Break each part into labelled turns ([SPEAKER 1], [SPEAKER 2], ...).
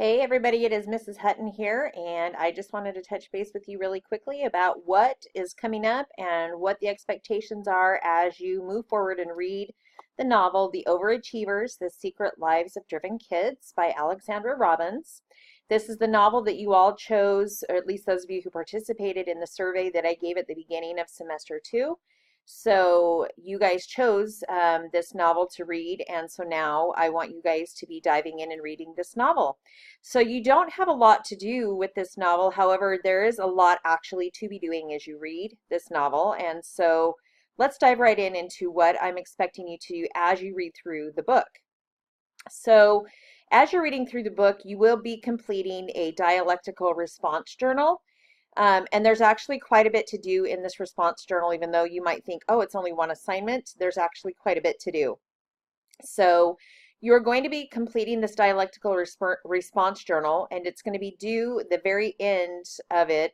[SPEAKER 1] Hey everybody, it is Mrs. Hutton here, and I just wanted to touch base with you really quickly about what is coming up and what the expectations are as you move forward and read the novel The Overachievers, The Secret Lives of Driven Kids by Alexandra Robbins. This is the novel that you all chose, or at least those of you who participated in the survey that I gave at the beginning of semester 2. So you guys chose this novel to read, and so now I want you guys to be diving in and reading this novel. So you don't have a lot to do with this novel. However, there is a lot actually to be doing as you read this novel. And so let's dive right into what I'm expecting you to do as you read through the book. So as you're reading through the book, you will be completing a dialectical response journal. And there's actually quite a bit to do in this response journal, even though you might think, oh, it's only one assignment. There's actually quite a bit to do. So you're going to be completing this dialectical response journal, and it's going to be due, the very end of it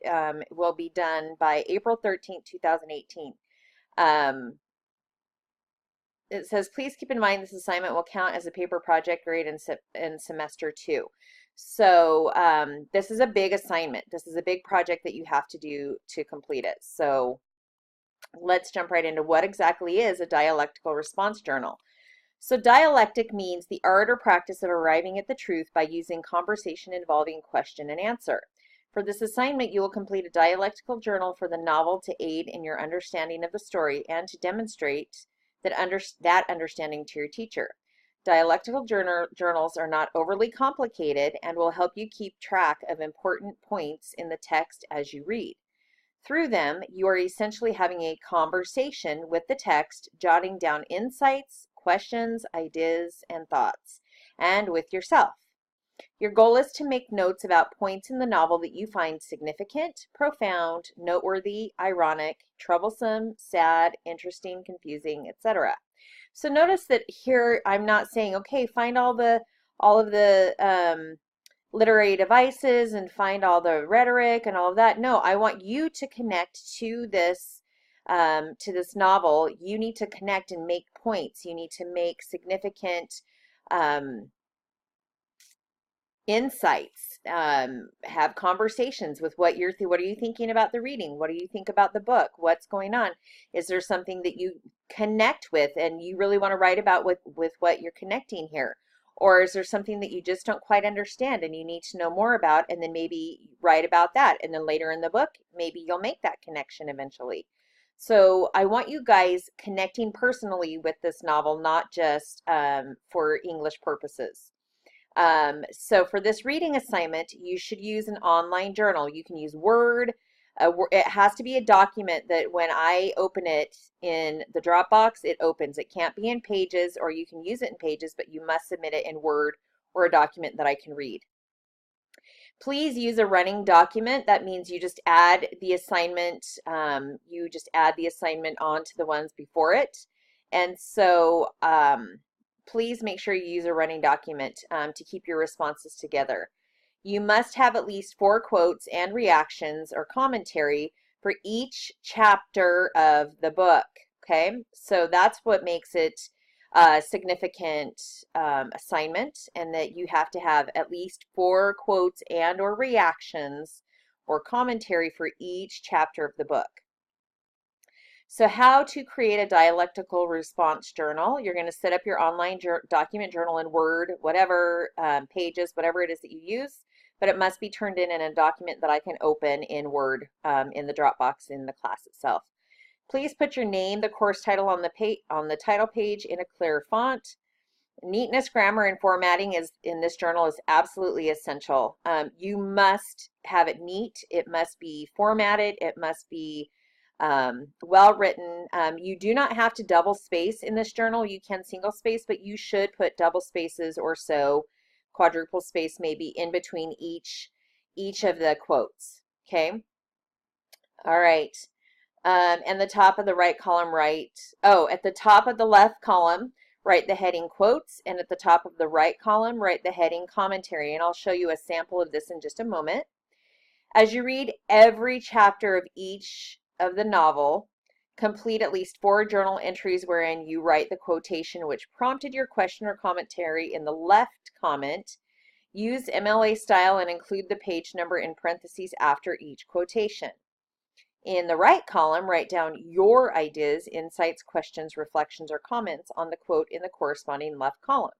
[SPEAKER 1] will be done by April 13th, 2018. It says, please keep in mind this assignment will count as a paper project grade in semester 2. So this is a big assignment. This is a big project that you have to do to complete it. So let's jump right into what exactly is a dialectical response journal. So dialectic means the art or practice of arriving at the truth by using conversation involving question and answer. For this assignment, you will complete a dialectical journal for the novel to aid in your understanding of the story and to demonstrate that understanding to your teacher. Dialectical journals are not overly complicated and will help you keep track of important points in the text as you read. Through them, you are essentially having a conversation with the text, jotting down insights, questions, ideas, and thoughts, and with yourself. Your goal is to make notes about points in the novel that you find significant, profound, noteworthy, ironic, troublesome, sad, interesting, confusing, etc. So notice that here I'm not saying, okay, find all of the literary devices and find all the rhetoric and all of that. No, I want you to connect to this novel. You need to connect and make points. You need to make significant insights, have conversations with what are you thinking about the reading? What do you think about the book? What's going on? Is there something that you connect with and you really want to write about with what you're connecting here? Or is there something that you just don't quite understand and you need to know more about, and then maybe write about that, and then later in the book maybe you'll make that connection eventually. So I want you guys connecting personally with this novel, not just for English purposes. So for this reading assignment, you should use an online journal. You can use Word. It has to be a document that when I open it in the Dropbox, it opens. It can't be in Pages, or you can use it in Pages, but you must submit it in Word or a document that I can read. Please use a running document. That means you just add the assignment. You just add the assignment on to the ones before it. And so please make sure you use a running document to keep your responses together. You must have at least 4 quotes and reactions or commentary for each chapter of the book. Okay, so that's what makes it a significant assignment, and that you have to have at least 4 quotes and or reactions or commentary for each chapter of the book. So how to create a dialectical response journal. You're going to set up your online document journal in Word, whatever, Pages, whatever it is that you use, but it must be turned in a document that I can open in Word in the Dropbox in the class itself. Please put your name, the course title on the title page in a clear font. Neatness, grammar, and formatting in this journal is absolutely essential. You must have it neat. It must be formatted. It must be well written. You do not have to double space in this journal. You can single space, but you should put double spaces or so, quadruple space maybe, in between each of the quotes. Okay. All right. And the top of the right column, at the top of the left column, write the heading quotes, and at the top of the right column, write the heading commentary. And I'll show you a sample of this in just a moment. As you read every chapter of each of the novel, complete at least 4 journal entries wherein you write the quotation which prompted your question or commentary in the left comment. Use MLA style and include the page number in parentheses after each quotation. In the right column, write down your ideas, insights, questions, reflections, or comments on the quote in the corresponding left column.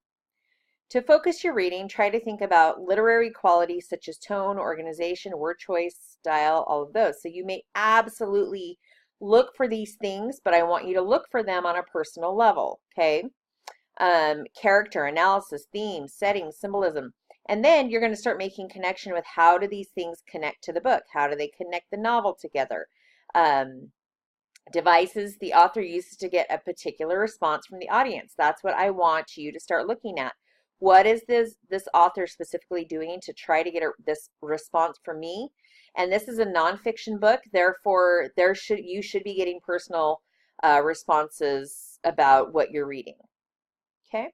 [SPEAKER 1] To focus your reading, try to think about literary qualities such as tone, organization, word choice, style, all of those. So you may absolutely look for these things, but I want you to look for them on a personal level, okay? Character, analysis, theme, setting, symbolism. And then you're going to start making connection with how do these things connect to the book? How do they connect the novel together? Devices the author uses to get a particular response from the audience. That's what I want you to start looking at. What is this author specifically doing to try to get this response from me? And this is a nonfiction book, therefore you should be getting personal responses about what you're reading. Okay.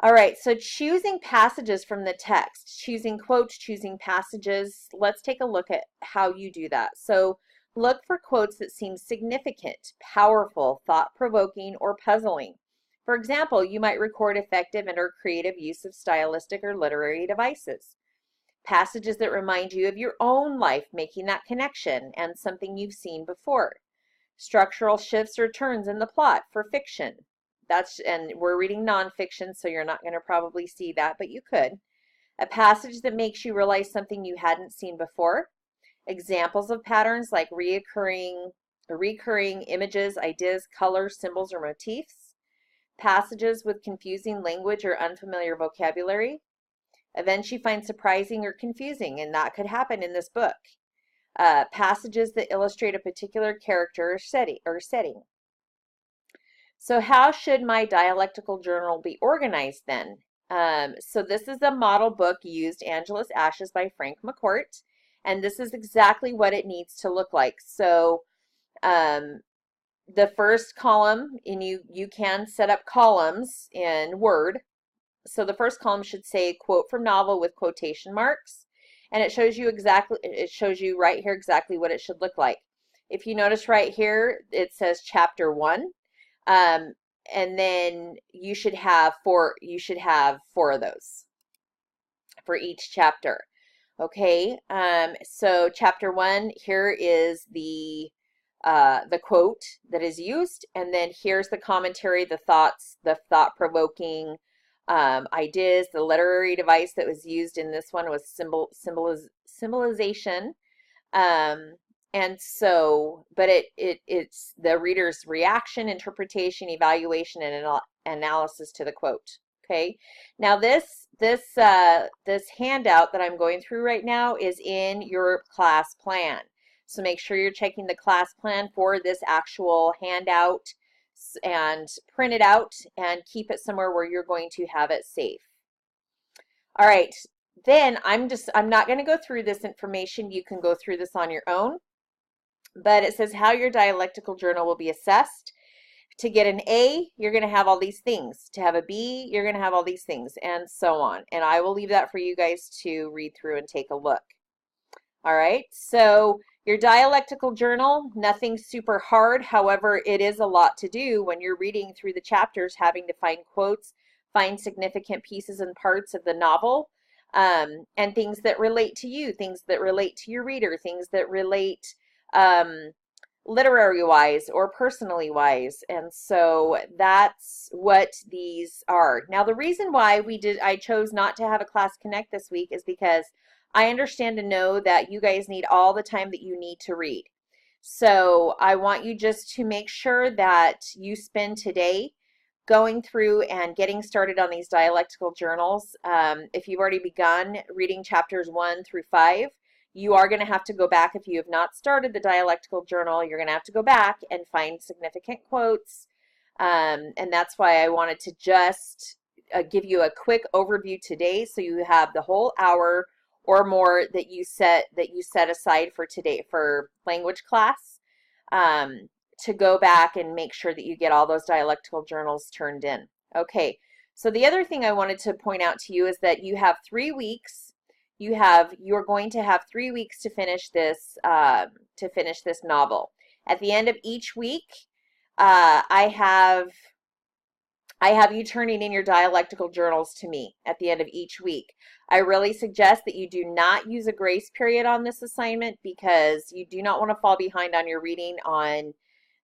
[SPEAKER 1] All right, so choosing passages from the text, choosing quotes, choosing passages. Let's take a look at how you do that. So look for quotes that seem significant, powerful, thought-provoking, or puzzling. For example, you might record effective and or creative use of stylistic or literary devices. Passages that remind you of your own life, making that connection and something you've seen before. Structural shifts or turns in the plot for fiction. And we're reading nonfiction, so you're not going to probably see that, but you could. A passage that makes you realize something you hadn't seen before. Examples of patterns like recurring images, ideas, colors, symbols, or motifs. Passages with confusing language or unfamiliar vocabulary. Events you find surprising or confusing, and that could happen in this book. Passages that illustrate a particular character or setting. So how should my dialectical journal be organized then? So this is a model book used, Angelus Ashes by Frank McCourt, and this is exactly what it needs to look like. So the first column, and you can set up columns in Word. So the first column should say quote from novel with quotation marks, and it shows you right here exactly what it should look like. If you notice right here, it says chapter 1. And then you should have four of those for each chapter. Okay, so chapter 1, here is the quote that is used, and then here's the commentary, the thoughts, the thought-provoking ideas. The literary device that was used in this one was symbolization. And so, but it's the reader's reaction, interpretation, evaluation, and analysis to the quote. Okay. Now this handout that I'm going through right now is in your class plan. So make sure you're checking the class plan for this actual handout and print it out and keep it somewhere where you're going to have it safe. All right. Then I'm not going to go through this information. You can go through this on your own. But it says how your dialectical journal will be assessed. To get an A, you're going to have all these things. To have a B, you're going to have all these things, and so on. And I will leave that for you guys to read through and take a look. All right, so your dialectical journal, nothing super hard. However, it is a lot to do when you're reading through the chapters, having to find quotes, find significant pieces and parts of the novel, and things that relate to you, things that relate to your reader, things that relate literary wise or personally wise. And so that's what these are. Now the reason why I chose not to have a class connect this week is because I understand and know that you guys need all the time that you need to read. So I want you just to make sure that you spend today going through and getting started on these dialectical journals. If you've already begun reading chapters 1 through 5, you are going to have to go back. If you have not started the dialectical journal, you're going to have to go back and find significant quotes. And that's why I wanted to just give you a quick overview today, so you have the whole hour or more that you set aside for today for language class, to go back and make sure that you get all those dialectical journals turned in. Okay, so the other thing I wanted to point out to you is that you have 3 weeks. You're going to have 3 weeks to finish this novel. At the end of each week, I I have you turning in your dialectical journals to me at the end of each week. I really suggest that you do not use a grace period on this assignment because you do not want to fall behind on your reading on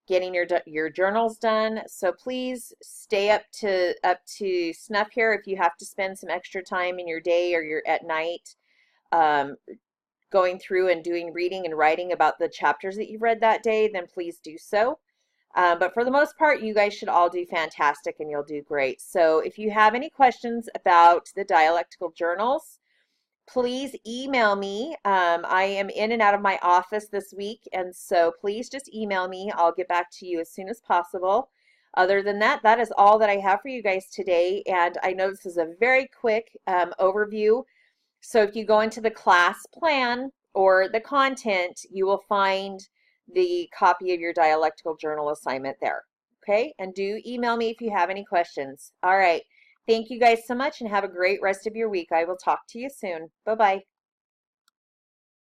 [SPEAKER 1] getting your journals done. So please stay up to snuff here. If you have to spend some extra time in your day or you're at night um, going through and doing reading and writing about the chapters that you've read that day, then please do so. But for the most part, you guys should all do fantastic and you'll do great. So if you have any questions about the dialectical journals, please email me. I am in and out of my office this week, and so please just email me. I'll get back to you as soon as possible. Other than that, that is all that I have for you guys today, and I know this is a very quick overview. So if you go into the class plan or the content, you will find the copy of your dialectical journal assignment there. Okay, and do email me if you have any questions. All right. Thank you guys so much and have a great rest of your week. I will talk to you soon. Bye-bye.